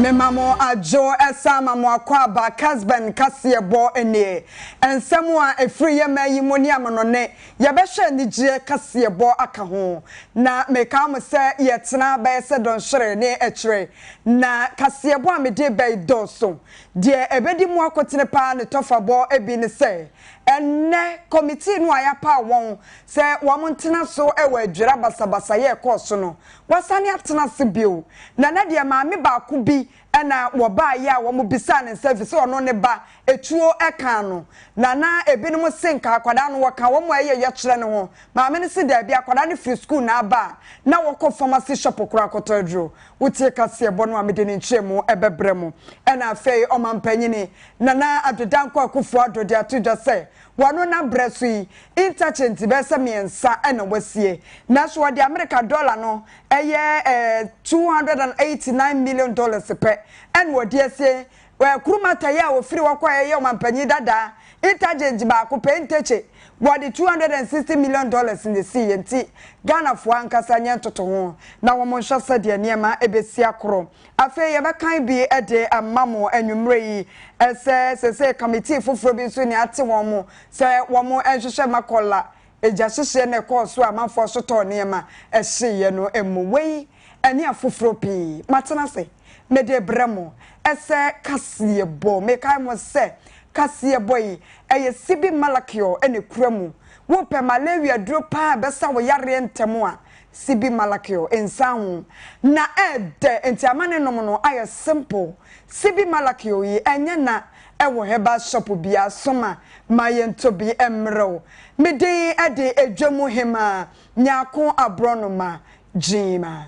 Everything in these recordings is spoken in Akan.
Me mamo ajo esa mamo akwaba Kessben Kasee bo enie ensemu a efri ye mayi moni amonone ye be hwe nigye Kasee bo aka ho na me ka mo se ye tena ba se don hwere ne ekire na Kasee bo a me de be doso de ebedi mu akotene pa ne tofa bo ebi ne se enne committee no ayapa won se wo montena so ewa adwira basabasa ye koso no wasane atena se bio na na de maame ba ku bi ena wo ba ya wo mo bisa ne service ono ne ba etuo eka no na ebinum senka akwada no wo ka wo mo aye ye kire ne ho maame ne se da bia akwada ne free school na ba na wo ko pharmacy shop kura kotodro wutie Kasee bo no amede ne nkyemu ebebre mu ena afei o mampanyini na adodanko akufo adode atodwa se wano na bresu yi interchange be se miensa ena wasie na so de America dollar no eye $289 million pe en wo de se kurumata ya wo firi wakwa ye mampanyi dada interchange ba ko pe nteche what the $260 million in the sea enti Ghana fo ankasa nya toto ho na wo monhwa sade niema ebesi akoro afa ye be kan bi ede amamo anwumre yi se committee foforo bi so ni ate wo mo se wo mo enhwehwe makola eja hyehye ne course amanfo so to niema ehye no emuwei ene afoforo pi matena se me de bremo Kasee bo me kai mo se Kasee boy eye sibi malakio ene kuramu wo pe malaria duro pa besa wo yare ntemo a sibi malakio ensan na ede enti amane nom no aye simple sibi malakio yi enye na ewo heba shop bia soma mayento bi emro mede ade edwamu hema nyako abronoma jima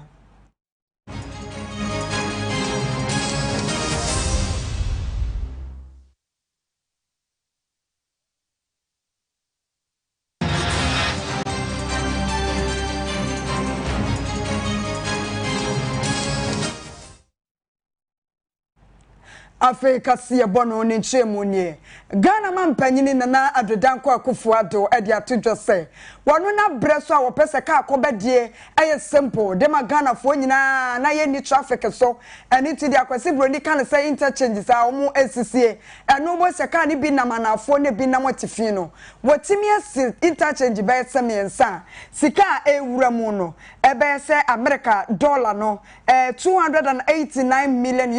Afe Kasee bono ne nchemu nie Ghana mampanyini na adodanko akufo ado ede atodwo se wonu na breso a wo pese ka akobedie eye simple de ma Ghana fo nyina na ye ni traffic so eni ti de akwase broni kan se interchanges a omu esisie eno bo se ka ni bi na manafo ne bi na motifin no wotimi esi interchange be se miensa sika ewura mu no ebe se America dollar no $289 million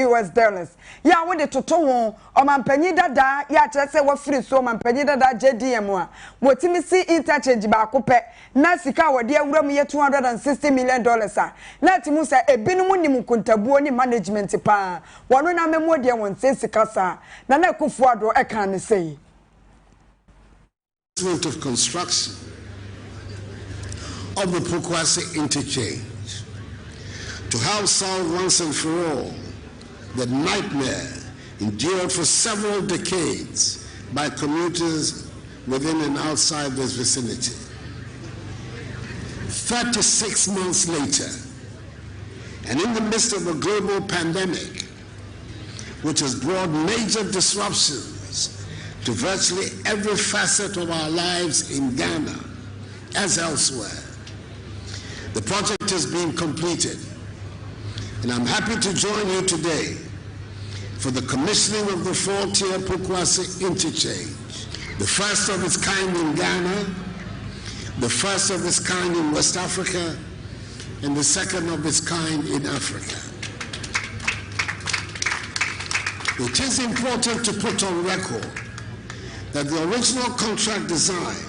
ya wo de toto ho o mampanyi dada ya kire se wo free so mampanyi dada JDM a wotimi si interchange ba ko pe na sika wo de awura mu ye $260 million a na timu se ebinum nim kontabuo ni management pa wono na memo de won se sika sa na kufu ado e kan ne sei of construction of the Kasee interchange to help solve once and for all the nightmare endured for several decades by commuters within and outside this vicinity. 36 months later, and in the midst of a global pandemic, which has brought major disruptions to virtually every facet of our lives in Ghana, as elsewhere, the project has been completed. And I'm happy to join you today for the commissioning of the four-tier Kasee interchange, the first of its kind in Ghana, the first of its kind in West Africa, and the second of its kind in Africa. It is important to put on record that the original contract design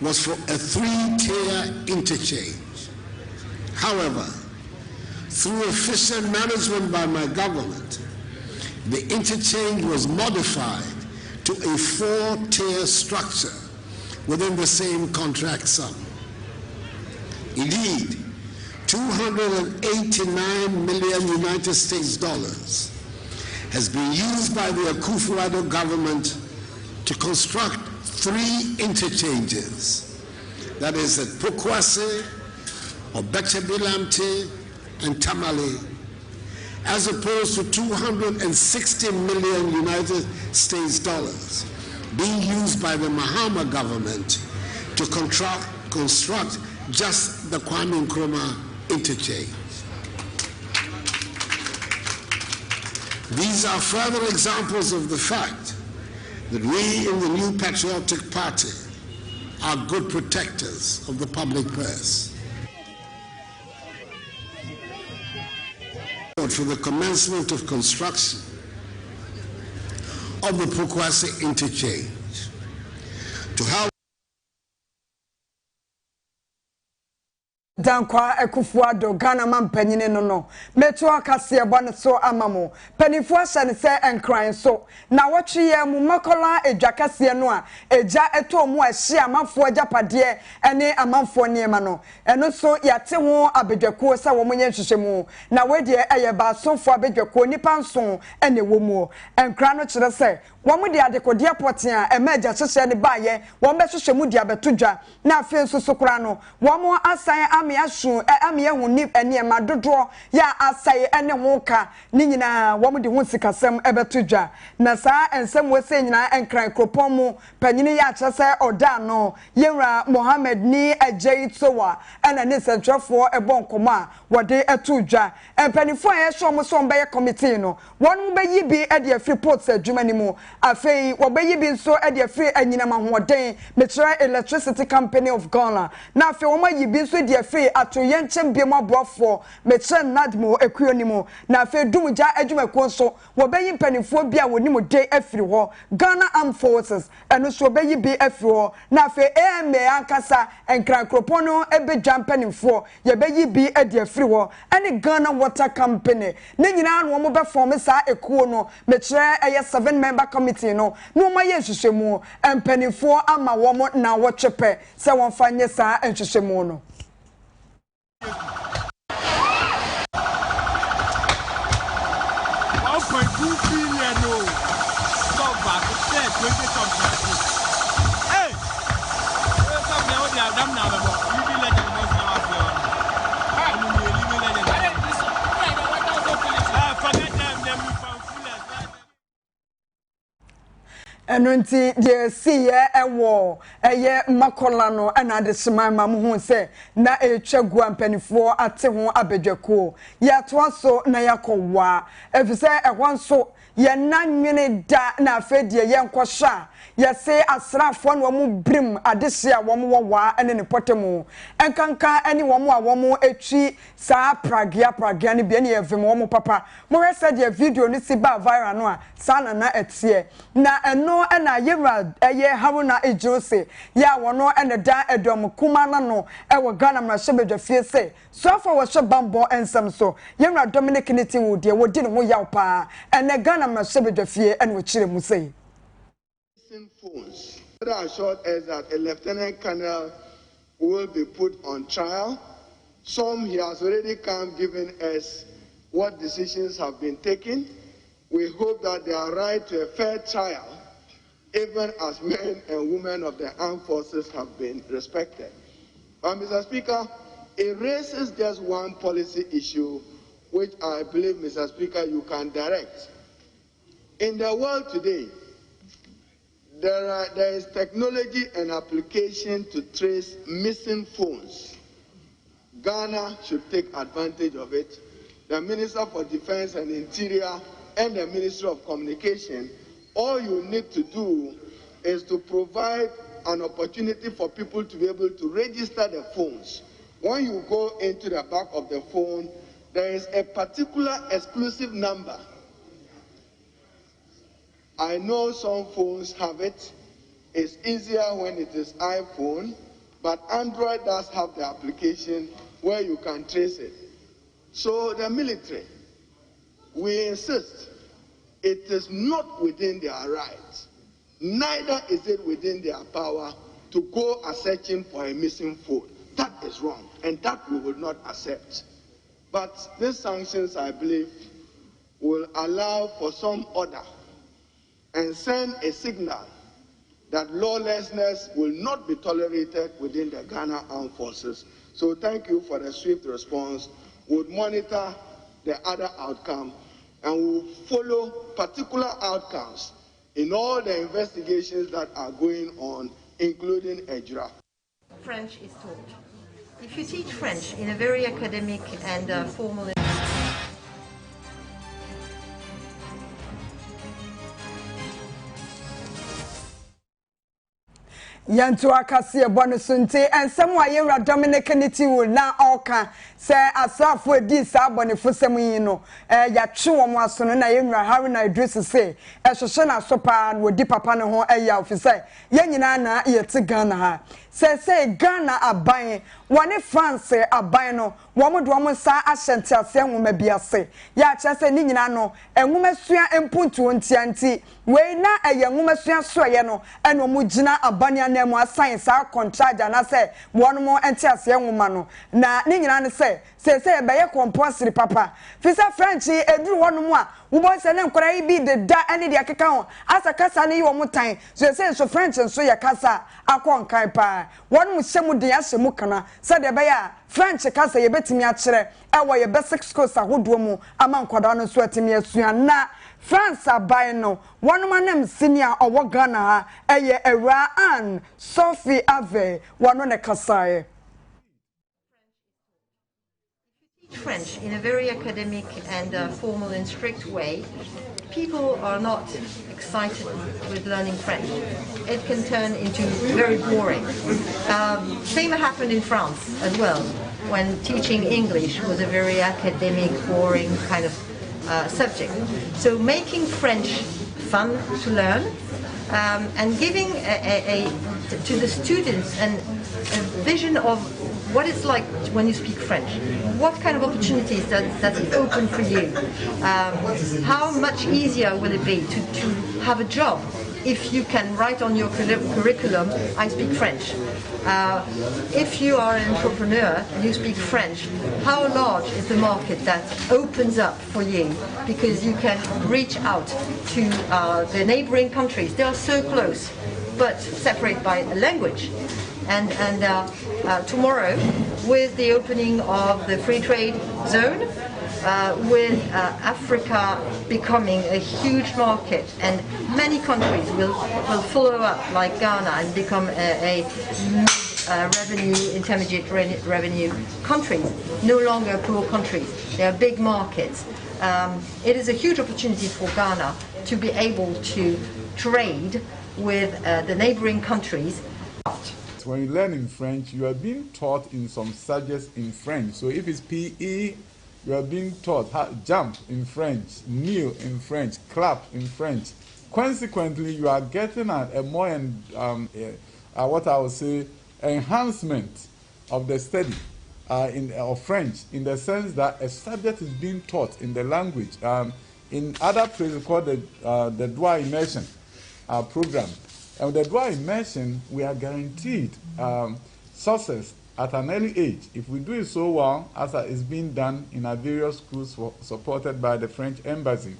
was for a three-tier interchange. However, through efficient management by my government, the interchange was modified to a four-tier structure within the same contract sum. Indeed, $289 million United States dollars has been used by the Akufo-Addo government to construct three interchanges, that is at Kasee, Obechebilamte, and Tamale, as opposed to $260 million United States dollars being used by the Mahama government to construct just the Kwame Nkrumah interchange. These are further examples of the fact that we in the new patriotic party are good protectors of the public purse. For the commencement of construction of the Pokwase interchange to help Dankwa Ekufuado Ghana man penyine no meto akase bone so amamo penifo ahye se enkran so na wotwe mu makola edwakase no a eja eto mu ahye amafo ajapade ene amafo niema no eno so yate ho abedwako se wo munye hwehwemu na wedie eye ba sofo abedwako nipa nso ene wo mu enkran no kire se wo mu de adekode apote a emaja hwehwe ne baaye wo be hwehwemu dia betodwa na afi nso sokora no wo mu asan amiasu amiahu ni eniema dodo ya asai ene hoka ni nyina wo mu de ho sikasem ebetodwa na saa ensem wose nyina enkran kropon mu panyini ya kyese oda no yenra Mohammed ni ajeitowa ena ne sentrafo ebonkomo a wode etodwa empanifo a yehwo mo so mbe committee no wonu be yi bi e de free ports adwuma ni mu afei wo be yi bi nso e de free anyina mahoden Metro Electricity Company of Ghana na afei wo ma yi bi nso de free atoyenchem bi mo aboafo Metro Nadmo ekuo ni mu na afei dumja adwumako nso wo be yi mpanifo bi a woni mu de afiri ho Ghana Armed Forces eno so be yi bi afiri ho na afei eme ankasa enkran kropono ebedwa mpanifo ye be yi bi e de afiri ho ene Ghana Water Company ne nyina no mo be form sa ekuo no Metro 7-member committee no ma ye hwehwemu empanifo ama wo mo na wo twepe se won fanye sa enhwehwemu no 1.2 billion no stop back 20 something hey stop now they are damn now living legend was now up there living legend forget them we found fullest enunti de see ewo eye makola no na de siman ma mu hu se na etwagu ampanifo ate ho abedwako ya to so na yakowa efise ehwanso ye nanwene da na afedie ye nkosha ye se asrafo no mu brim adehye a wo mo wa ene ne potemu enkanka ene wo mo a wo mo etwi sa pragia ne bia ne evem wo mo papa mo hwese de video ni si ba viral no a sana na etie na eno na yewra eye haruna ejose ya wono ene da edom kuma na no e wo Ghana mrahebedwafie se so for wo hwebambo ensam so yewra Dominic Niti wo de wo di ne ho yaw pa ene Ghana mrahebedwafie ene wo kire mu sei phones. That assured us that a lieutenant colonel will be put on trial. Some he has already come giving us what decisions have been taken. We hope that their right to a fair trial, even as men and women of the armed forces, have been respected. But Mr. Speaker, it raises just one policy issue which I believe, Mr. Speaker, you can direct. In the world today, there is technology and application to trace missing phones. Ghana should take advantage of it. The Minister for Defense and Interior and the Ministry of Communication, all you need to do is to provide an opportunity for people to be able to register the phones. When you go into the back of the phone, there is a particular exclusive number. I know some phones have it. It's easier when it is iPhone, but Android does have the application where you can trace it. So the military, we insist, it is not within their rights, neither is it within their power to go a searching for a missing phone. That is wrong, and that we will not accept. But these sanctions, I believe, will allow for some order and send a signal that lawlessness will not be tolerated within the Ghana Armed Forces. So thank you for the swift response. We'll monitor the other outcome and we'll follow particular outcomes in all the investigations that are going on, including EJRA. French is taught. If you teach French in a very academic and formal Yantu Kaseɛ bɔne so nti ensɛm wa yɛwura Dominic Nitiwu na ɔka sɛ asafo edi saa bɔnefo sɛm yi no yɛatwe wɔn aso no na yɛwura Haruna Idris se ɛhwehwɛ na so paa no wodi papa ne ho ɛyɛ ofisɛ yɛn nyinaa na yɛte Ghana ha sɛ Ghana aban wɔne France aban no wɔn de wɔn sa ahyɛnte ase nwoma bi ase yɛakyɛ sɛ ne nyinaa no nwoma sua mpuntuo ntianti wei na ɛyɛ nwoma sua soɔyɛ no ɛna wɔn gyina aban na mu assign saa contract na say one more enti ase nwoma no na ne nyina ne say be compulsory papa fisa French eduru wono mu a wo boy say ne nkora yi bi de da ene de akeka ho asa kasa ne yi wo mutan so French nso ye kasa akọ nkan pa wono mu hyemu de ahye mu kana say de be ya French kasa ye betimi a kire e wo ye basic schools ahodo mu ama nkwada no so atimi asua na France aban no one manem senior owo Ghana ha eye Ewra Anne Sophie Ave one ne Kaseɛ. French in a very academic and formal and strict way, people are not excited with learning French. It can turn into very boring. Same happened in France as well, when teaching English was a very academic, boring kind of subject. So making French fun to learn and giving to the students a vision of what it's like when you speak French. What kind of opportunities does it open for you? How much easier will it be to have a job if you can write on your curriculum, I speak French. If you are an entrepreneur and you speak French, how large is the market that opens up for you? Because you can reach out to the neighboring countries. They are so close, but separated by a language. And tomorrow, with the opening of the free trade zone, with Africa becoming a huge market, and many countries will follow up, like Ghana, and become a intermediate revenue countries, no longer poor countries. They are big markets. It is a huge opportunity for Ghana to be able to trade with the neighboring countries. When you learn in French, you are being taught in some subjects in French. So if it's PE, you are being taught how jump in French, kneel in French, clap in French. Consequently, you are getting a more, what I would say, enhancement of the study of French, in the sense that a subject is being taught in the language. In other places called the dual immersion program. And with the dual immersion, we are guaranteed success at an early age. If we do it so well, as is being done in our various schools supported by the French embassy,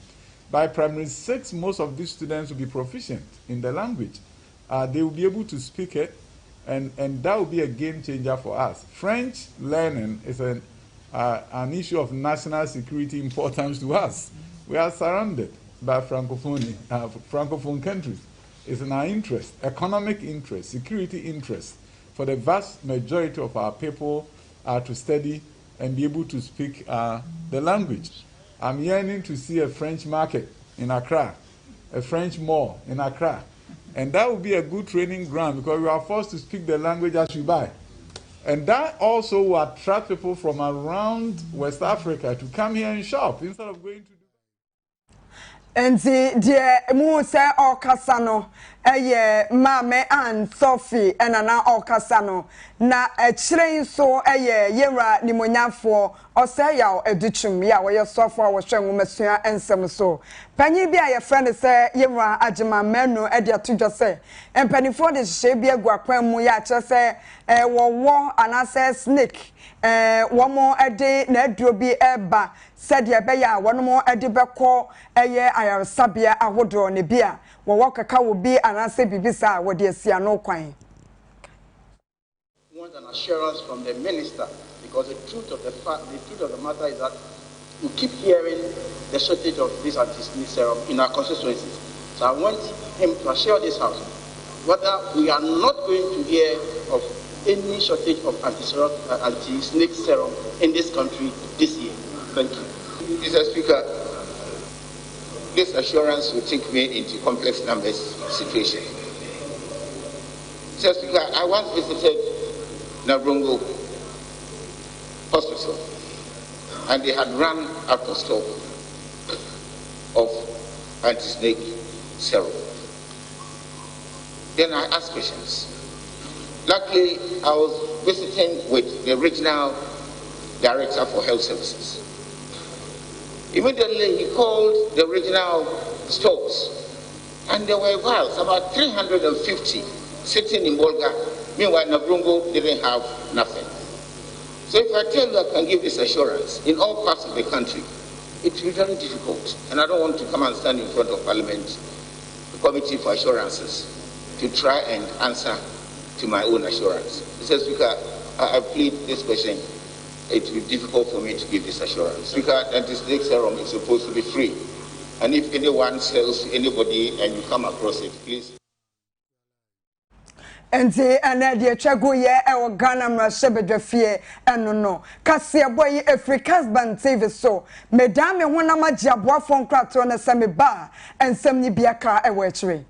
by primary 6, most of these students will be proficient in the language. They will be able to speak it, and that will be a game changer for us. French learning is an issue of national security importance to us. We are surrounded by francophone countries. It's in our interest, economic interest, security interest, for the vast majority of our people to study and be able to speak the language. I'm yearning to see a French market in Accra, a French mall in Accra. And that will be a good training ground because we are forced to speak the language as we buy. And that also will attract people from around West Africa to come here and shop instead of going to Enti die mu se okasa no eye Mame and Sophie enana okasa no na ekire so eye yewra nimonyafo ose yaw educhum ya wo yesofo wo hwe nwomesua ensem so panyi bi a ye friend se yewra agema manu e de atodwo se empanifo de hye bi agua mu ya che se wo anase snake womo ede na aduro bi eba said ye be ya wono ede beko eye ayarsabia ahodo ne bia wo kaka wo bi anase bibisa wo de asia no kwan. We want an assurance from the minister, because the truth of the matter is that we keep hearing the shortage of this anti-snake serum in our constituencies. So I want him to assure this house whether we are not going to hear of any shortage of anti-snake serum in this country this year. Thank you. Mr. Speaker, this assurance will take me into complex numbers situation. Mr. Speaker, I once visited Nabrongo Hospital, and they had run out of stock of anti-snake serum. Then I asked questions. Luckily, I was visiting with the regional director for health services. Immediately, he called the regional stores, and there were vials, about 350, sitting in Bolga. Meanwhile, Nabrongo didn't have nothing. So if I tell you I can give this assurance in all parts of the country, it will be very difficult. And I don't want to come and stand in front of Parliament, the Committee for Assurances, to try and answer to my own assurance. Mr. Speaker, I plead this question. It will be difficult for me to give this assurance. Speaker, anti-snake serum is supposed to be free. And if anyone sells to anybody and you come across it, please. Enti ene de chago ye e o Ghana mrashe bedwafie eno no Kaseɛ boy efri Kessben TV so medame hona magye aboafo nkrato na se me ba ensem ni biaka e wo akire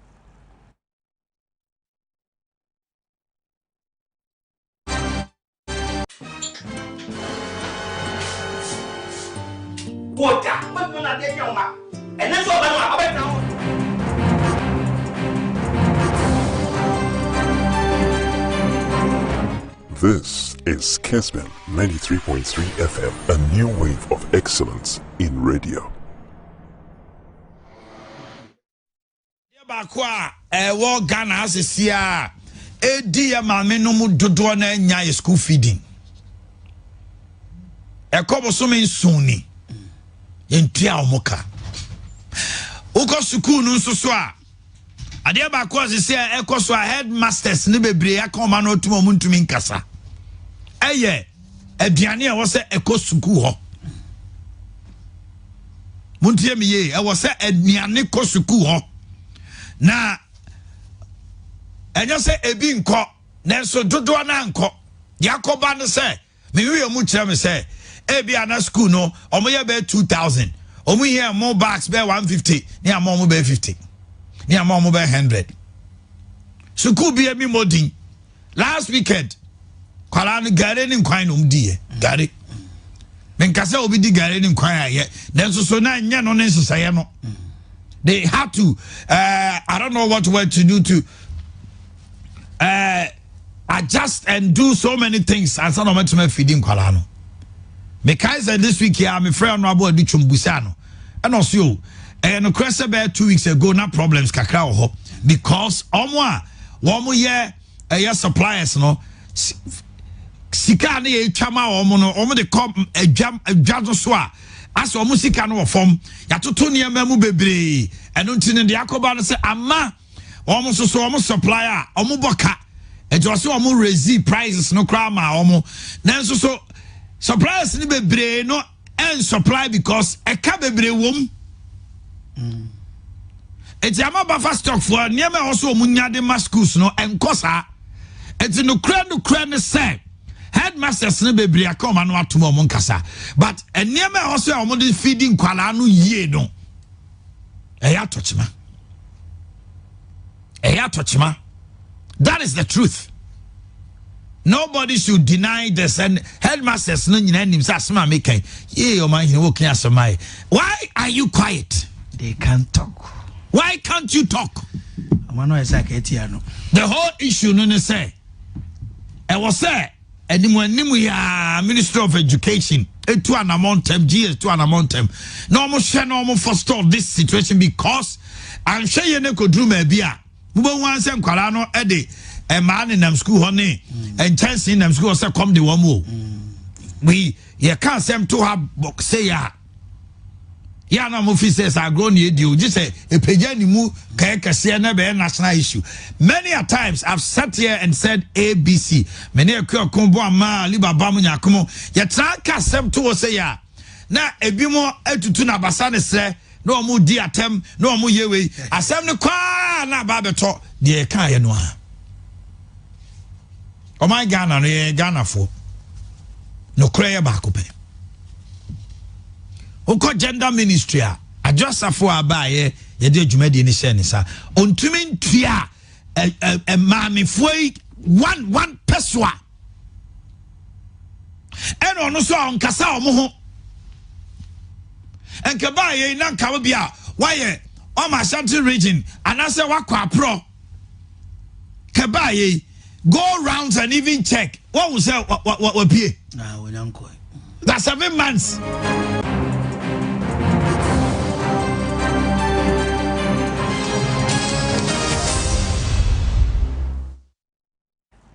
Water, but when I get your map, and that's all I know. This is Kessben 93.3 FM, a new wave of excellence in radio. Bakwa wo Ghana asisia edi ya mame no mu dodo na nya school feeding. Ekobo me nsuni. Yentia omoka. Uko school no nso so a ade bakwa asisia ekoso a headmasters ne bebre akoma no otumo muntumi nkasa. Eye aduane a wo se eko school ho. Muntie me ye e wo se aduane ko school ho. Na enyo se ebi nko nenso dodo na nko yakoba no se me wiye mu kire me se ebi ana school no omo ye be 2000 omo here more bags be 150 ni amomo be 50 ni amomo be 100 school bi emi modin last weekend kwala no gare ni nkwan no mdie gare men kase obi di gare ni nkwan aye nenso so na nya no ne nsesaye no. They had to, I don't know what word to do to adjust and do so many things. And some of them feeding Kwalano. Because this week here, I'm afraid I'm not about to do Chumbusano. And also, and the about 2 weeks ago, no problems, Kakao, because one more year, suppliers, no. Sikani, Chama, Omo, the come a jam, a jazz. As o musika no form ya toto ne mamu bebre eno ntine de yakoba no se ama omo so omo supplier omo boka e jo se omo raise prices no kra ma omo nanso so suppliers ni bebre no en supply because e ka bebre wom e ti ama ba fast stock for ne ma also omo nyade maskus no enkosa e ti no kra ne se headmasters ne bebre akoma no atomo mo nkasa but eniema also omo de feeding kwala no yie no eya tochima that is the truth. Nobody should deny this, and headmasters no nyina nim sa asema mekan ye o man wo kan asema. Why are you quiet? They can't talk. Why can't you talk? The whole issue no say e was say Anyone ya Minister of Education, to an amount of GS to an amount of normal share normal forestall this situation because I'm sure you could do maybe a once and Quarano Eddie a man in them school honey and chance in them school say come the one more. We you can't send to her box say ya no officers are grown you just say a pejani mu Kaseɛ na be national issue. Many a times I've sat here and said ABC many a kombo ama libaba mu nyakomo ya tra kasɛm to say ya na ebi mo atutu na basa ne sɛ no mu di atem no mu yewe asɛm ne kwa na ba beto de ka ye no a o my Ghana no ye Ghana fo no kra ye ba ko pe Oko gender ministry a adjusafo abaye ye de adwumadi ni hye ne sa ontumi ntua maamefo one peswa and ono so on kasa omo ho enke ba ye na nka bia why o ma Ashanti region anase wakwa pro ke ba ye go rounds and even check what we say what pay nah we don't go that's 7 months.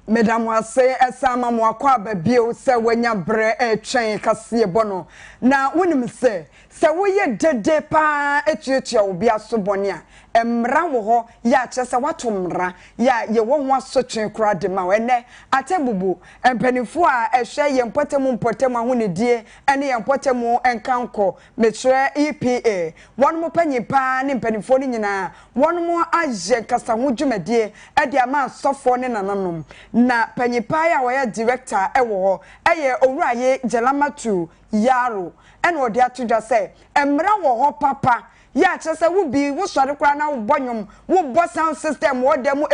Madam wase esama mo akwa babio se wanya bre etwen Kaseɛ bono na wonim se woye dede pa etuetua obi asobone a emra wo ho ya kyese wato mra ya ye wo ho asotwen kura de ma ene atebubu empanifo a ehwe ye mpotemu ahonedie ene ye mpotemu enkanko metre EPA wonmo panyi pa ne mpanifo ni nyina wonmo aje kasa ho dwumadie e de ama sofo ne nananom na panyi pa ya wo ye director ewo ho eye owuraye Jelamatu Yaro ene odi atudwa se emra wo ho papa ya kyese wo bi wo sori kra na wo bonyom wo bo sound system wo dem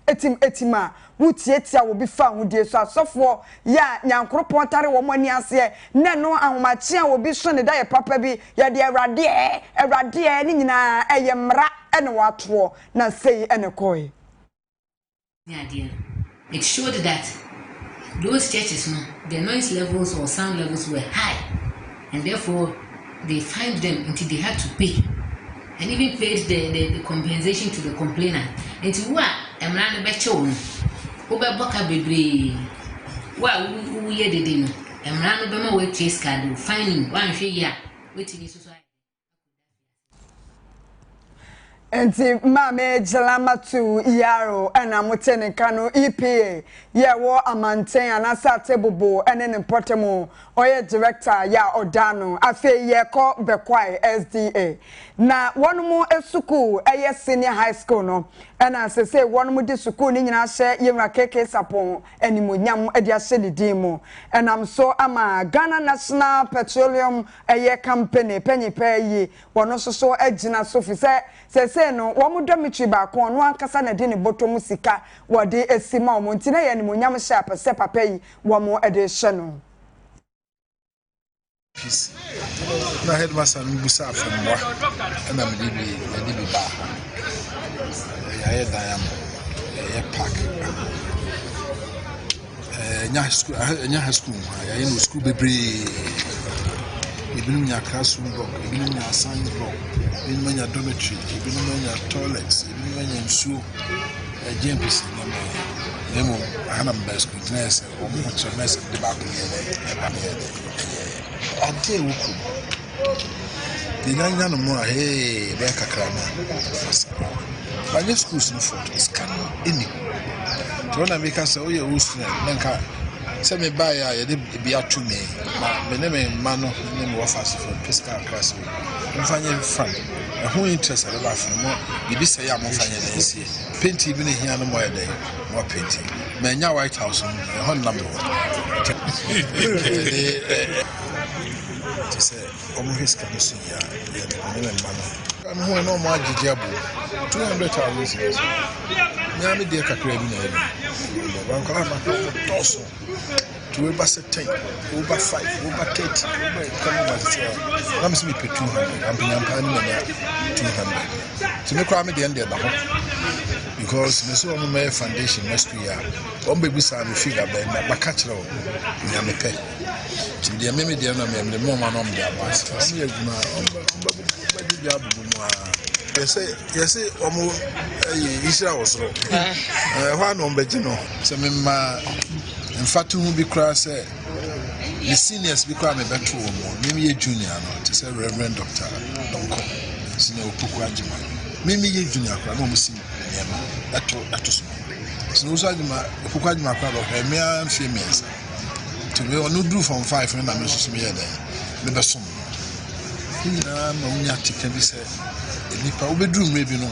etima wo tietia wo bi fa hodie so asofo ya nyankropon tare wo mani ase ne no ahomache a wo bi so ne da ye papa bi ya de awrade ni nyina eye mra ene wato na sei ene koi it showed that those churches the noise levels or sound levels were high and therefore they fined them until they had to pay and even paid the compensation to the complainant. Into what a man better one over Boca Bebre. Well, we had the dinner. A man of my way chase card, finding one year waiting in society. Enti mame Jelamatu Yaro ena mutene kanu EPA ye wo amanten anasa tebobo ene nempotemo oye director ya odano afe ye ko bekwai SDA na wonumu esuku eye senior high school no ena sese wonumu di suku ni nyina hye yemra keke sapon enimonyam edi ahye didimo enam so ama Ghana National Petroleum eye company penyipa yi wono so agina so fi se no womu domitri ba ko no ankasa na de ne botom sika wode esima omo ntina ye enimonyam hye apese papa yi womu ede hye no na headmaster mbusa afemwa na mdibi ba ya dayam ya park nya school ya no school bebre ibinu nya classroom block ibinu nya science block ibinu nya dormitory ibinu nya toilets ibinu nya nsuo JMPC nemo hana mba school nurse o mo nurse de ba ko ante wuku dinanya no mo be kakrama banye schools no for is can any to na make us o ye usu na nka se me ba ya de bia to me na me ma no me wo fast for physical class we mfanye fan who interest about from mo bibi say ya mo fanye na ese painting bi na hia no mo ya dey mo painting menya White House no hon number 1 say almost can see ya I'm who no more jijabu 200,000 nyame de kakra bi na ebi bankala ma toso to over 10 over 5 over 30 over come over say na me pay 200 am pay am na 200 to me kwa me de end da ho because me so mo my foundation next year on be bisa me figure ba na ba catch ro nyame pay to de me de na me mo ma no me da ba am ye guna on ba di abubu mo yes omo Isra osoro hwa no mbeji no se me ma mfatu hu bi kra se the seniors bi kra me beto mo me ye junior no te se reverend doctor donko senior opoku agima me ye junior kra no mo si nyema ato so no so agima opoku agima kra do he me am famous to me onu do from 5 na me so me ye dey me be so na no nya tika bi se nipa obedru mrebi no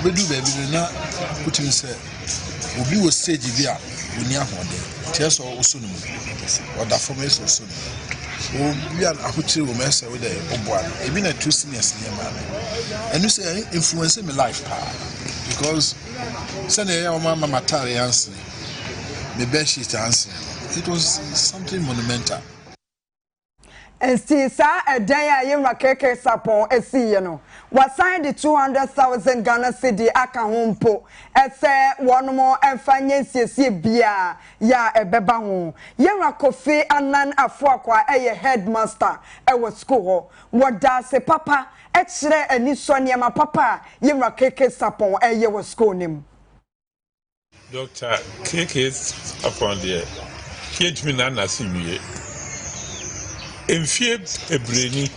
obedu ba bi na putting say obi wo stage bi a oni ahode tie so wo so no oda formation so no obi an ahochire wo mese we dey oboa ebi na two seniors ne ma and you say influence me life pa because say na ya mama matare yansi the best sheet answer. It was something monumental. And see, sir, a day I am a keke sapon, a see, you know. Was signed the 200,000 Ghana city aka home po. Say one more and finance ye beer, ya a bebango. Yera coffee and nan a fuaqua a headmaster, a was school. What does say papa? Extra and this son yama papa, yera keke sapon, a ye was school him. Doctor, keke upon the cage me nana see me. In fear, a brainy,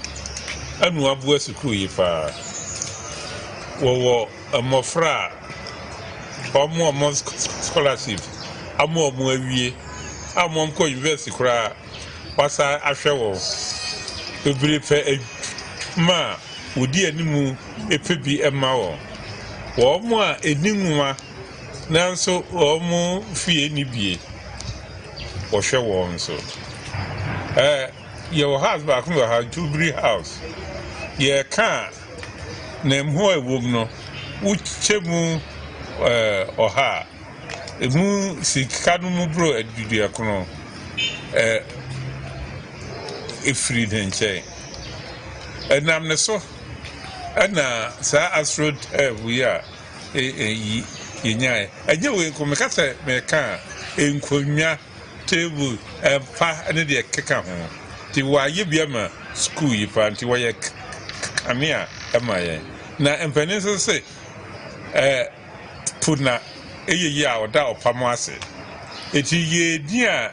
and one was a crew if a mofra or more scholarship, a more we, a more university cry, was I show. A brief ma would dear Nimu a pipi a mao, or more a nimua, now so or more fee any be or show on so. Your house back home had 2 house. Ye can't name who a woman, which chemu or her. A moon see Canumu bro at Judiacono. A freedom chain. And I'm the so. And now, Sir Astro, we are a and you will come a me can in Kunya table and pa and the cacao. Tiwa ye biama school yi pa nti woye kamia emaye na empeninso say puna eyeyi a oda opamo ase eti ye di a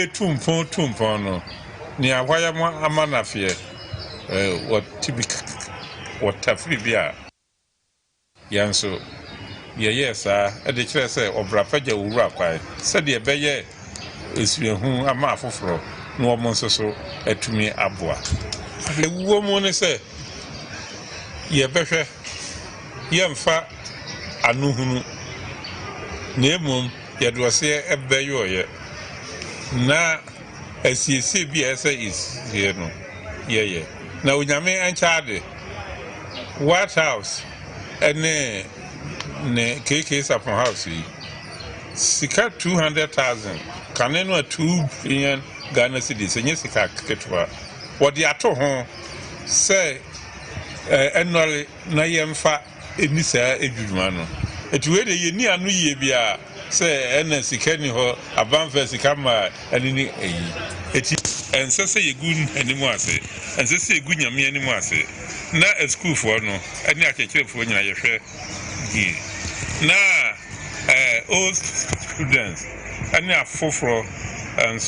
tumpon no ni ahwaya mo amanafie what typical what tafri bia yanso ye yesa e de kire say obrafaja wuru akwai se de beye esuehu ama afoforo no monso so etumi aboa ewuo mu ne se ye behwe ye mfa anuhunu na emum ye do se ebeyo ye na asiese bi ese is here no ye na onyame anchaade White House ene ne KK Sapon House yi sika 200,000 kaneno a 2 billion Ghana cedis enye sika ketwa wodi ato ho se enole na yemfa enisa edwuma no etuwe de yeni anu yie bia se ena sika ni ho abanfa sika ma anini eyi eti ensese yegun animu ase ensese yegun nyame animu ase na school for no eni akekirefo nyina yehwe gi na old students eni afoforo and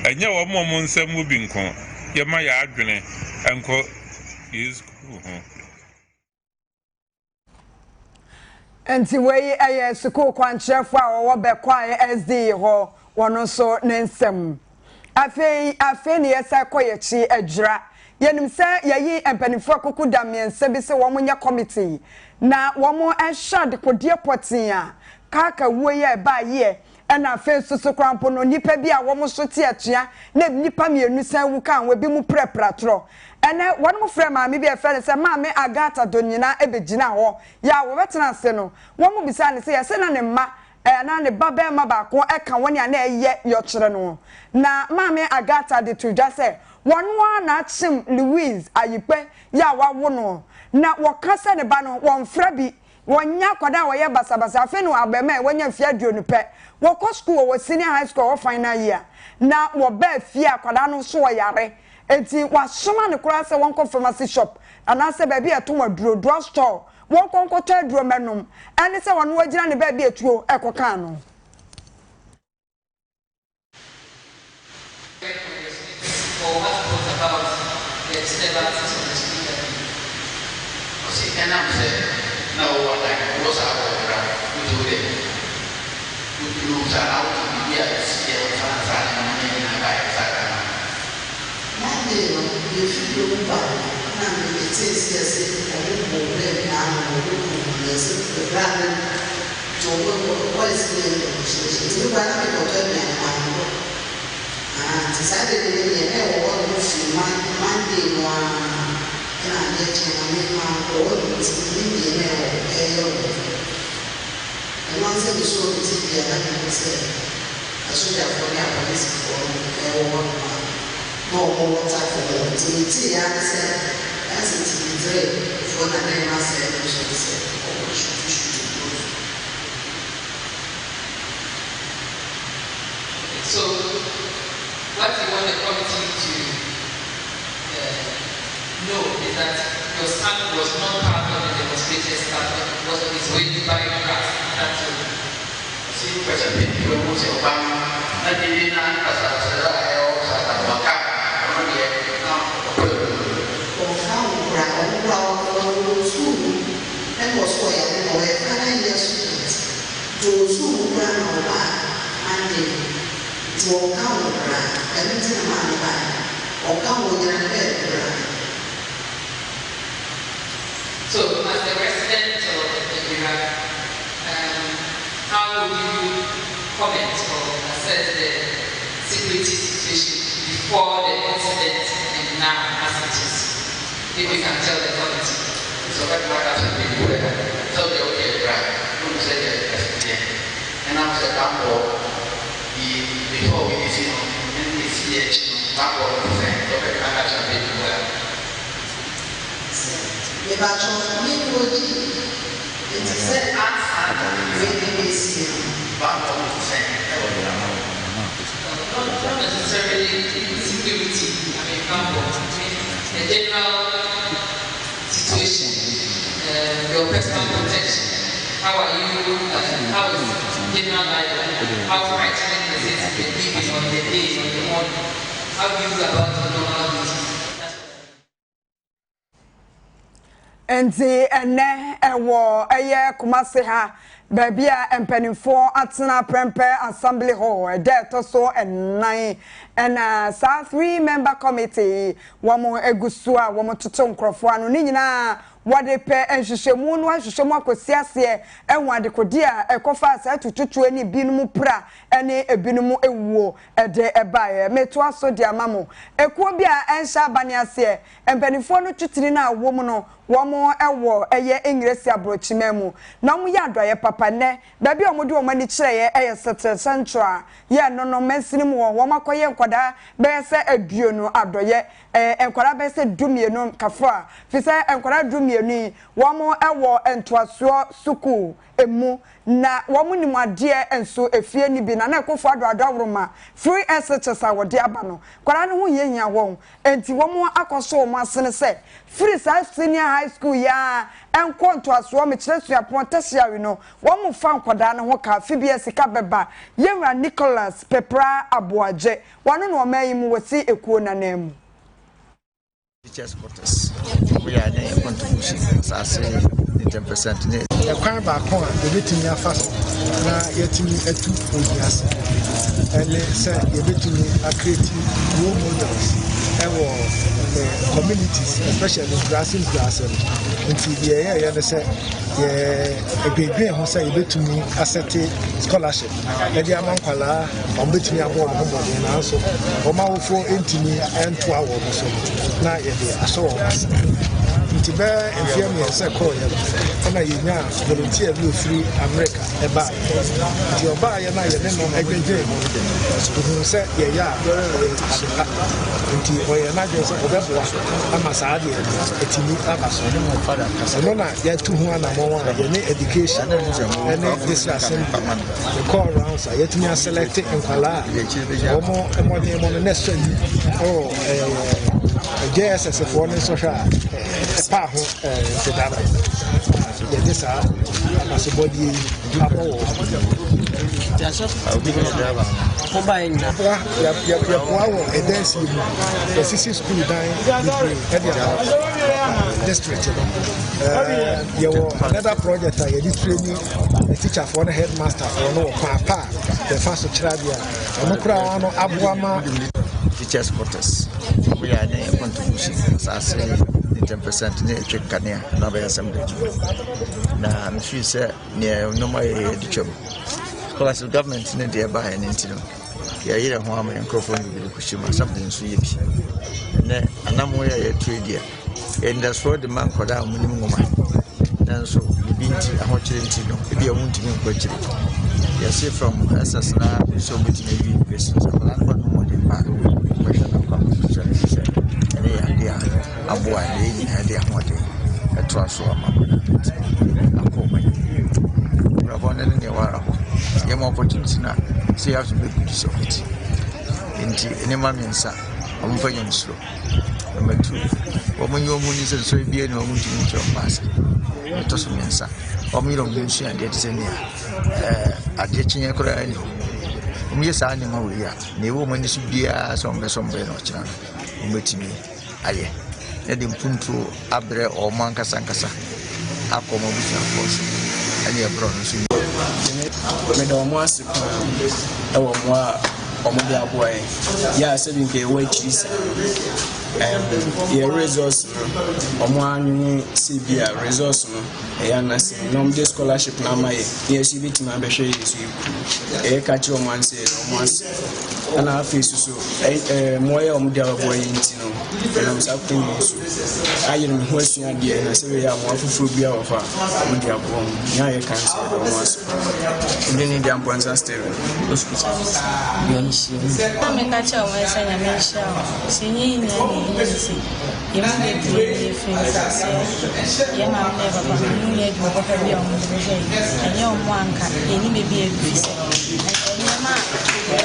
and ya wo mo nsem wo bi nko ye ma ya adwene enko is Enti wey aye school kwanchefo a wo be kwae SD ho wono so ne nsem afei ne yesa koyechi adwira yenim se yayi empanifo akuku damiense bi se wo mo nya committee na wo mo ehad kodie potin a kaka wo ye ba ye ena fe susu krampo no nipa bi a wo mo so te atua na nipa mienu san wu kan we bi mu prepratro ene won mo frɛ maame bi e fɛ se maame Agata Donyina ebegina ho ya wo betena se no wo mo bisa ne se ya se na ne ma na ne baba ma ba ko e kan woni a na eye yo kyere no na maame Agata de to dwa se won wa na chim Louise ayipe ya wa wo no na wo kasa ne ba no won fra bi wonya kwada wo ye basabasa afi no abema wonya fia duonu pe wo ko school wo senior high school wo final year na wo ba fia kwada no so wo yare enti wa soma ne kura se won ko pharmacy shop ana se ba bi eto waduro drug store won ko nko ta duro menum ene se won wagina ne ba bi etuo ekoka no no what I was out of we do it. We lose out to be here, still Tanzania, and I got Monday, if you do back, it says yes, I will blame now, the brand to what is the negotiation. You want to go to me and decided Monday one. And I get to my own and once I was so busy, I say, asogyafoɔ ne apolisifoɔ ɛwɔ hɔ na ɔmo wɔta fɔlɔ nti ya sɛ ɛsɛ tibidire fɔ na ne ma sɛ ɛso sɛ ɔmo hwehwehwehwɛ. So what you want the committee to know is that your son was not part of the demonstrators that was on his way to buy grass. That's all. See, President, you will say, Obama, I didn't answer that. Those who run over and to come over and into the money or come over and bed. So, as the resident of Iraq, how would you comment or assess the security situation before the incident and now as it is? If we can tell the committee. So, what matters is we tell the okay, right? Who said that? And I'm saying, before we see NDCH, back over the same, so that I have to be well. The batch of Mikoji, it is said answer when we see back over the same. Not necessarily security, the general situation, your personal protection. How are you? How is general life? How frightening is it to be living on the day, on the morning? How do you feel about the normal duties? Enti ene ewo eye Kumase ha baby a mpanimfo atena prempe assembly hall de to so ennan and sa 3-member committee womo egusu a womo toto nkrofo anu ni nyina wade pe enhwehwemu no ahwehwemu akosiase enwade kodi a ekofa asa tututu ani binum pra ene ebinum ewuo ede ebae meto aso di amamo ekuo bi a enhya bane ase empanimfo no twitiri na womu no womo ewo eye engresi abrochimemu na omo ya adoye papa ne baby omode omani kireye eye Settle Central ye no mensinim wo makoye nkoda be se aduonu adoye enkoda be se dumienu kafo fi se enkoda dumienu womo ewo entoaso suku emu na womo nimade enso efie ni bi na ekofo adawroma free SHS awode aba no kwara ne ho yehia won enti womo akoso mo asene se free senior high school ya enkonto aso me kire suapon tertiary no womo fa nkoda ne ho ka FBS ka beba yewra Nicholas Pepra Aboaje wano no mayimu wasi ekuo na nemu teachers quarters we are a contribution as 10% ne ekwan ba kon a yebetimi afaso na yetimi atu ogiase ele se yebetimi create role models ewo communities especially grassroots until the year they say ebedwe ho say yebetimi asset scholarship e dey amankwala on betimi abo mo na so o ma wo fo entimi ento awo no so na ye dey aso nti be enfiam ye se call ye na yenya volunteer bi free America eba nti oba ye na ye ne no egbeje mo se ye ya nti o ye na je se obeboa ama saade etimi abaso no na ye tu ho ana mo ye ne education and this assembly the call rounds ye tumi select enkwala omo emode mo necessary oh JSS for ne social pa ho sedara ye desa aso body abo for buying ya power a dance the CC school down district you another project I did training a teacher for the headmaster for no papa the first trabia no kra no abuama teachers quarters we are a contribution as 10% ne twekania na be assembly na mfi se ne no my edichom because the government ne dey buy an intino ya yire ho am microphone bi kushima something so yebi ne anamo ya trade ya industry the man koda munim ngoma nanso binti ahokyere ntino ebi a wuntimi nkwakyere Yes, from SS now, so much maybe business. I'm not going to want to buy. A boy, they are what a transfer. Rabon and the Wara. You have opportunity now, so you have to make use of it. Into any mammy, sir, I'm very slow. Number 2, when your moon is a so be no moon to meet your master. It doesn't mean, sir. Or me don't mention and get in here. A ditching a cry. Yes, I know we are. The woman is be a some no channel. Meet me. Aye. Let him put to Abre or Manca Sankasa. Accommodation force. And your brother. Medomwas, Omodia boy, yeah, 7K wage is a resource on one CBA resource, a nom de scholarship. Nama, yes, you beat my beshe, a catch your man says, once, and I face so more Omodia boy, and I'm something I am question idea, and I say, I want to food beer of Omodia bomb. Now I can't say once. Many damn ones are still. I'm a catcher of my son, I may shout. Singing, you may be a never communicate with a young and young one can, and he may be a visa. And your man,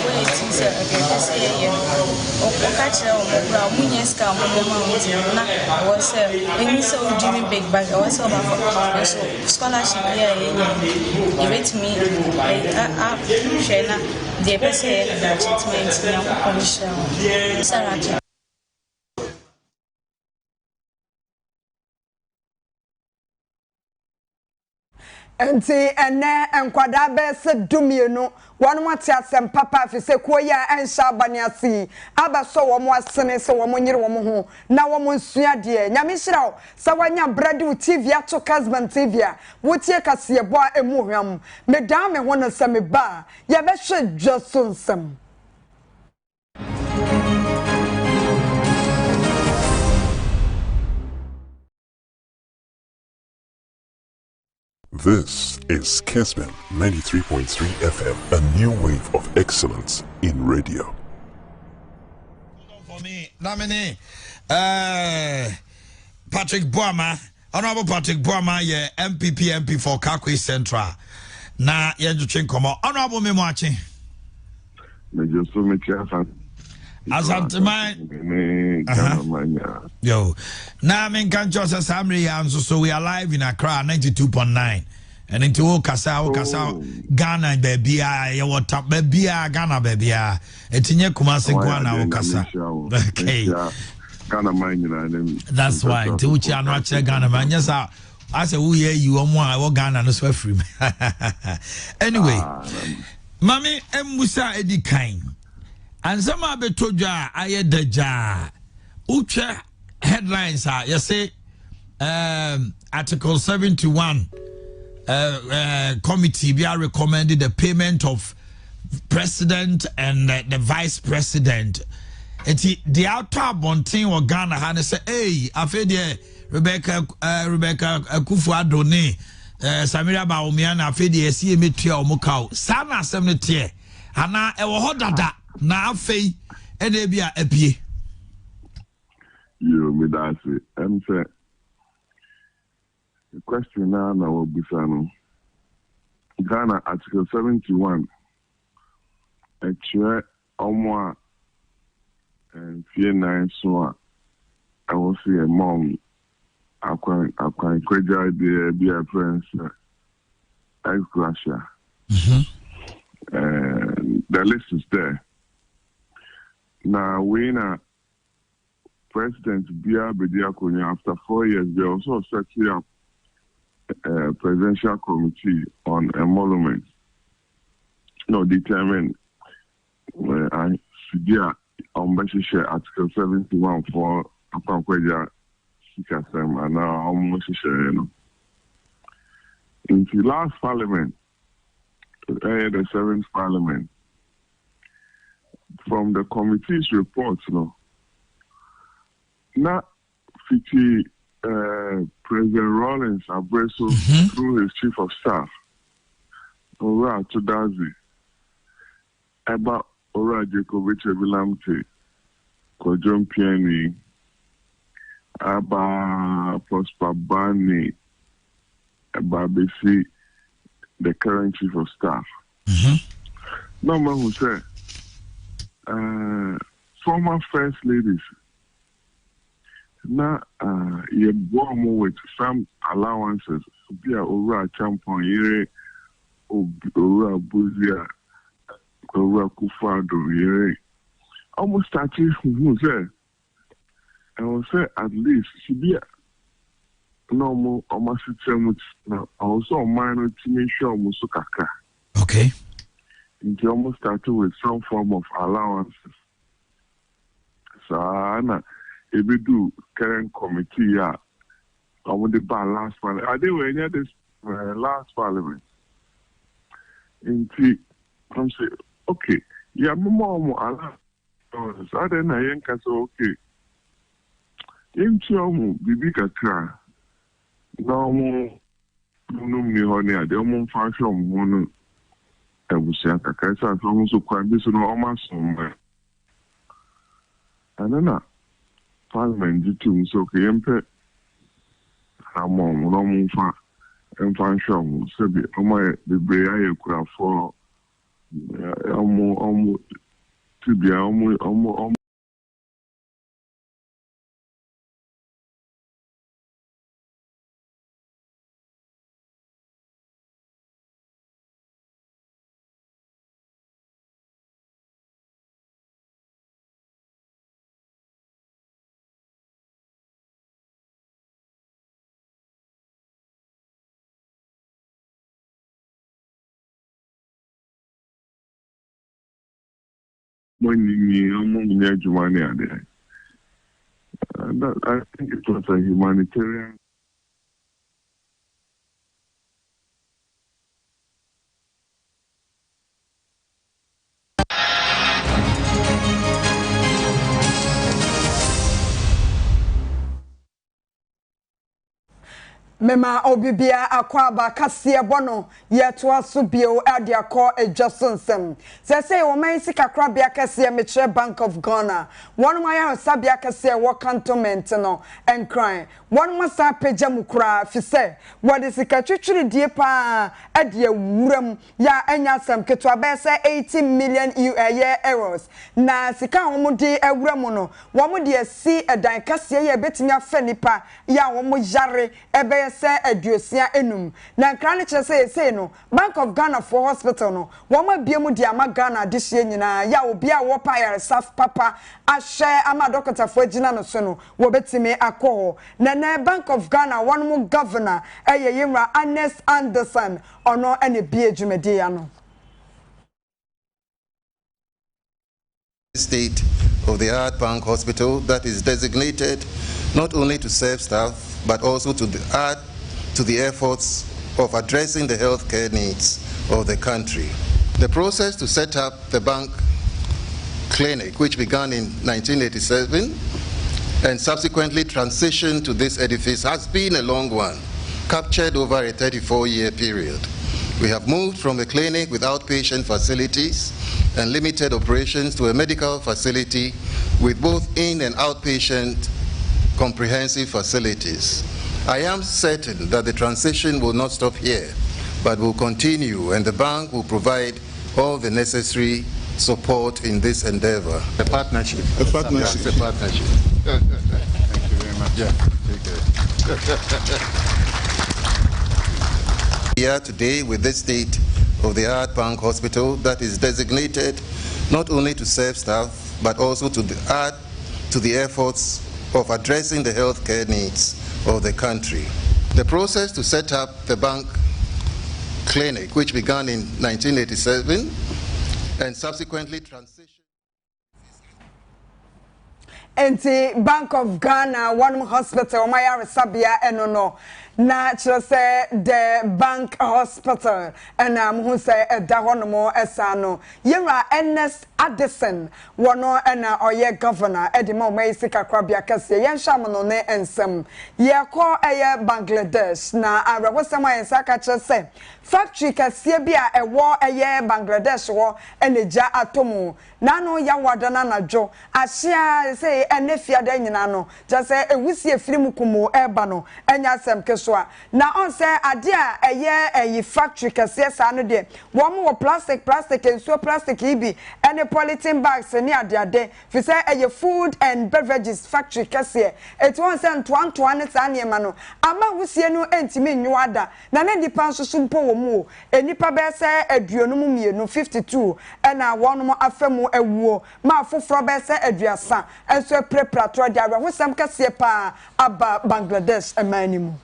wait, catcher of the brown, Munyas come on the mountain. I was a so dreaming big bag. I was about scholarship here. You wait me, Shana. The person that treatment now commission Sarah. Enti ene enkwada be se dumienu wanu mate asem papa fi se koya ensha baniasi aba so wo mo asene se wo mo nyire wo mo ho na wo mo nsua de nyame hirawo sa wanya bradu TV ato Kessben TV a wotie Kaseɛ bo a emu hwam me dan me ho no se me ba ya be hwe dwoso nsem. This is Kessben 93.3 FM, a new wave of excellence in radio. For me, nominee Patrick Boama, Honorable Patrick Boama, yeah, MP for Kaseɛ Central. Na yenju chinkomo. Honorable me watching. Me just so me Asanteman. Yo. Now I can just Samri so we are live in Accra 92.9. And into Kasa Ghana baby ya what up baby Ghana baby etinye Kumasi Ghana Kasa. Okay. Ghana man that's why Tuchi and watch Ghana man. Yes, I say who hear you on Ghana no swear free. Anyway, Mami Musa Edi Kain. And some of the toja aye deja uche headlines are you say Article 71 committee we are recommended the payment of president and the vice president. The outer bonting or Ghana had say hey afede Rebecca Akufo-Addo ne Samira Bawumia afede esi emetua omukao sana asem tie ana ewo hodada na afei ene bia apie yo me that's it say the question now we bisano Ghana Article 71 actually omwa and fear 9 so I will see a mom akwan kwaja de bia friends ex Russia and the list is there. Now, when President Bia Bediakonya, after 4 years, they also set up a presidential committee on emolument. No, determine I see on Article 71 for Apankweja Sikasem and now almost in the last parliament, the 7th parliament, from the committee's report, now, President Rawlings Abreso through his chief of staff Ora Tudazi, Eba Ora Jacovic Vilamte, Kojon Piani, Aba Prosper Bani, Eba Besi, the current chief of staff. No man who said, former first ladies. Now, you born with some allowances. Be a over champion here, over Buzia, over Kufado here. Almost started who said, I will say at least she be a normal almost now. Also, minor to make sure Musukaka. Okay. It almost started with some form of allowances. So, Anna. If we do current committee, I want to buy last parliament. I didn't win this last parliament. And I'm saying, okay, yeah, more allowance. So then I ain't say, okay. Into Bibi Kaka, no more, no me honey, I don't want function one. I was saying, Kaka, so I'm also quite busy no almost somewhere. And then Parliament did too, so Kempe, I'm on normal fat and function. So the Brea craft for almost to be almost. When you among the Germany there. I think it was a humanitarian. Mema obibia akwaba Kaseɛ bono yeto aso bio ade akọ adwasonsem sese wo man sika krabia Kaseɛ metre Bank of Ghana won waya sabia Kaseɛ wo cantonment no enkran won masa pagya mukura fise wode sika twetwere die pa ade awuram ya anya sam ketwa be se 80 million euros na sika wo de awuram no wo de si edan Kaseɛ ye betimi afa nipa ya wo yare ebe se aduosia enum na nkran kire say no Bank of Ghana for hospital no wo ma biemu di ama Ghana de hye nyina ya obi a wo pa yare saf papa ahye ama doctor fo agina no so no wo betimi akọ na Bank of Ghana one mo governor Yemra Ernest Anderson ono ene bie dwumedi ya no State of the art bank hospital that is designated not only to serve staff but also to add to the efforts of addressing the healthcare needs of the country. The process to set up the bank clinic, which began in 1987 and subsequently transitioned to this edifice, has been a long one, captured over a 34-year period. We have moved from a clinic with outpatient facilities and limited operations to a medical facility with both in- and outpatient comprehensive facilities. I am certain that the transition will not stop here, but will continue, and the bank will provide all the necessary support in this endeavor. A partnership. A partnership. Yes, a partnership. Thank you very much. Yeah, take care. Here today with this state-of-the-art bank hospital that is designated not only to serve staff, but also to add to the efforts of addressing the healthcare needs of the country. The process to set up the bank clinic, which began in 1987 and subsequently transitioned. enti Bank of Ghana one hospital Maya Resabia enono na say the bank hospital and who say da hono mo esano yera Ernest Addison wono na oye governor edimo mai sika kwabia kase yen shamono ne ensem ye ko eye Bangladesh na awosama ensaka say factory kase bia ewo eye Bangladesh wo eneja atomu nano ya wadana na jo ahia say enefia da nyina no just say ewusi efirimu kumu eba no enya asem keswa na on say ade a eye factory kase sa no de wo mo plastic enso plastic ibi ene polythene bags ni ade fi say eye food and beverages factory kase it won say ntoantoa ne sa ne ma no ama wusie no entimi nyoada na ne dipa nso sumpo wo mu enipa be say aduonum mienu 52 ena wonom afemu ewuo ma foforo be say aduasa enso preparator dia wo sam kase pa aba Bangladesh emanimu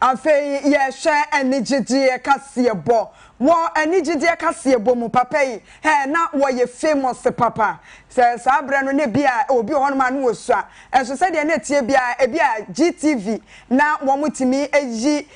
Afei ye hwe enigidie Kaseɛ bo wo enigidie Kaseɛ bo mu papa yi he na wo ye famous papa se sabre no ne bia obi hono ma no wosua enso se de na tie bia e bia GTV na wo mutimi eyi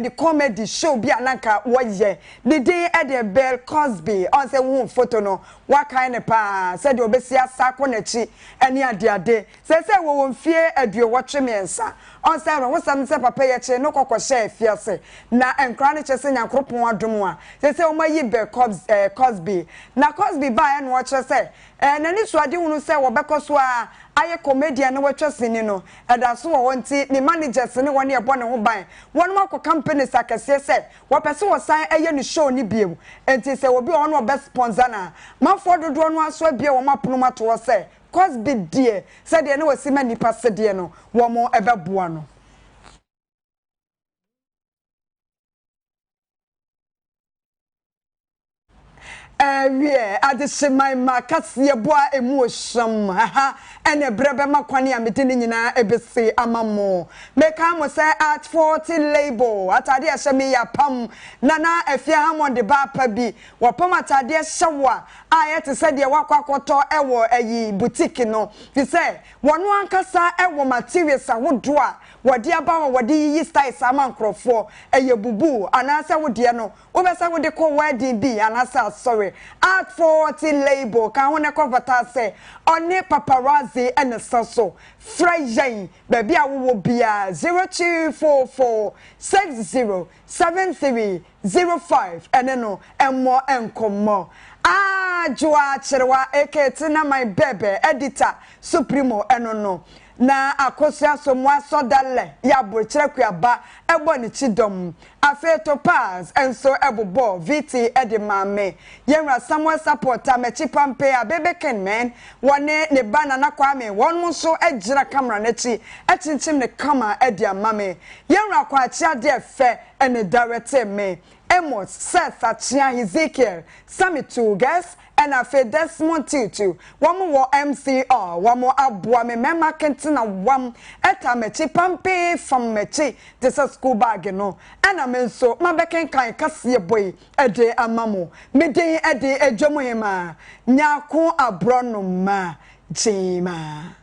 the comedy show bia nanka wo ye the day e de Bell Cosby on se wo photo no wa kan ne pa se de obesi asako na chi ene ade se wo mfie aduo wotwe mensa on se wo sam se papa ye che no kokoshe fiase na enkra ne che se nyankropon adom a se o mayi Bell Cosby na Cosby ba ya no wo che se na ni so ade hunu se wo bekoso a aye comedian no wetwa sini no eda so wo nti ni managers ne woni ebo ne ho ban won ma ko company sakase se wo pese wo san eye ni show ni biem enti se wo bi ono obe sponsor na mafo dodo no aso bia wo mapono mato wo se Cosby die se de ne wasi ma nipa se de no wo mo ebe boa no adishimai Kaseɛ boa emu osham ha ene brebe makwane amedini nyina ebese amamo meka mo say at 40 label atade ahye ya pam nana afia hamonde ba pa bi wopam atade hyewa ayete se de wakwakoto ewo ayi boutique no fi say wono ankasa ewo materials ahodo a wode aba wode yi style sama nkrofo eye bubu anase wode no obesa wode ko wedding bi anase sorry at 40 label kan wona converter say oni paparazzi ene saso frayen baby awo bia 0244 607305 ene no emmo enkomo Joa Cherewa eketi na my bebe editor supremo eno no na akosia somwa sodale ya bochrekwa aba ebo ni chidom afeto pass enso ebobo vt edimame yenra Samuel supporter mechi pampe abebe kenmen wone ne bana na kwame won so egira camera na chi echinchim ne kama ediamame yenra kwa chia de fe ene director me Amos Seth Achia Ezekiel Samitu guys and afe Desmond Tutu wo MCR wo aboa me mema kentina wam eta mechi pampe from mechi this school bag no and amenso mabeken kan Kaseɛ boy ede amamo meden ede edwomohema nyako abrono ma jema